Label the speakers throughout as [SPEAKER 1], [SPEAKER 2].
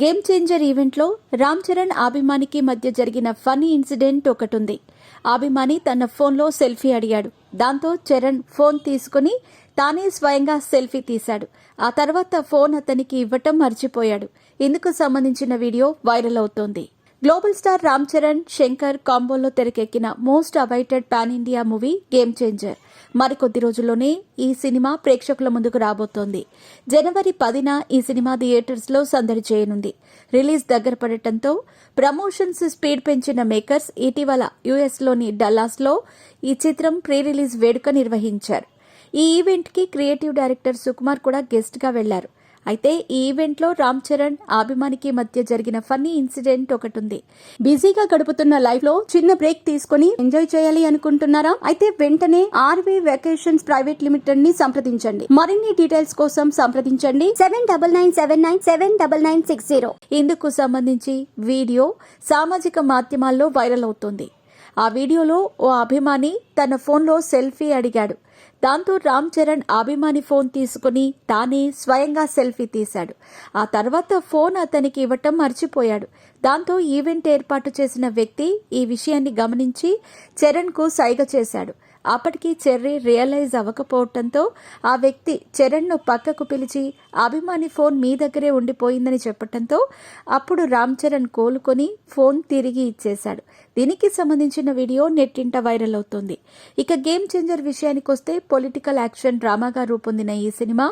[SPEAKER 1] Game changer ఈవెంట్లో రామ్ చరణ్ అభిమానికి మధ్య జరిగిన ఫన్నీ ఇన్సిడెంట్ ఒకటుంది. అభిమాని తన ఫోన్లో సెల్ఫీ అడిగాడు. దాంతో చరణ్ ఫోన్ తీసుకుని తానే స్వయంగా సెల్ఫీ తీశాడు. ఆ తర్వాత ఫోన్ అతనికి ఇవ్వటం మర్చిపోయాడు. ఇందుకు సంబంధించిన వీడియో వైరల్ అవుతోంది. గ్లోబల్ స్టార్ రామ్ చరణ్, శంకర్ కాంబోలో తెరకెక్కిన most awaited pan India movie game changer మరికొద్ది రోజుల్లోనే ఈ సినిమా ప్రేక్షకుల ముందుకు రాబోతోంది. జనవరి 10న ఈ సినిమా థియేటర్స్ లో సందడి చేయనుంది. రిలీజ్ దగ్గర పడటంతో ప్రమోషన్స్ స్పీడ్ పెంచిన మేకర్స్ ఇటీవల యుఎస్ లోని డల్లాస్ లో ఈ చిత్రం ప్రీ రిలీజ్ వేడుక నిర్వహించారు. ఈ ఈవెంట్ కి క్రియేటివ్ డైరెక్టర్ సుకుమార్ కూడా గెస్ట్ గా వెళ్లారు. అయితే ఈ ఈవెంట్ లో రామ్ చరణ్ అభిమానికి మధ్య జరిగిన ఫన్నీ ఇన్సిడెంట్ ఒకటుంది. బిజీగా గడుపుతున్న లైఫ్ లో చిన్న బ్రేక్ తీసుకుని ఎంజాయ్ చేయాలి అనుకుంటున్నారా? అయితే వెంటనే ఆర్వీ వెకేషన్స్ ప్రైవేట్ లిమిటెడ్ ని సంప్రదించండి. మరిన్ని డీటెయిల్స్ కోసం సంప్రదించండి 7997979960. ఇందుకు సంబంధించి వీడియో సామాజిక మాధ్యమాల్లో వైరల్ అవుతోంది. ఆ వీడియోలో ఓ అభిమాని తన ఫోన్లో సెల్ఫీ అడిగాడు. దాంతో రామ్ చరణ్ అభిమాని ఫోన్ తీసుకుని తానే స్వయంగా సెల్ఫీ తీశాడు. ఆ తర్వాత ఫోన్ అతనికి ఇవ్వటం మర్చిపోయాడు. దాంతో ఈవెంట్ ఏర్పాటు చేసిన వ్యక్తి ఈ విషయాన్ని గమనించి చరణ్ కు సైగ చేశాడు. అప్పటికి చెర్రీ రియలైజ్ అవ్వకపోవడంతో ఆ వ్యక్తి చరణ్ ను పక్కకు పిలిచి అభిమాని ఫోన్ మీ దగ్గరే ఉండిపోయిందని చెప్పడంతో అప్పుడు రామ్ చరణ్ కోలుకొని ఫోన్ తిరిగి ఇచ్చేశాడు. దీనికి సంబంధించిన వీడియో నెట్టింట వైరల్ అవుతోంది. ఇక గేమ్ చేంజర్ విషయానికొస్తే పొలిటికల్ యాక్షన్ డ్రామాగా రూపొందిన ఈ సినిమా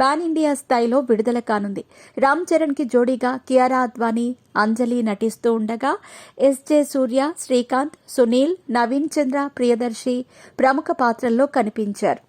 [SPEAKER 1] పాన్ ఇండియా స్థాయిలో విడుదల కానుంది. రామ్ చరణ్ కి జోడీగా కియారా అద్వానీ, అంజలి నటిస్తూ ఉండగా ఎస్జే సూర్య, శ్రీకాంత్, సునీల్, నవీన్ చంద్ర, ప్రియదర్శి ప్రముఖ పాత్రల్లో కనిపించారు.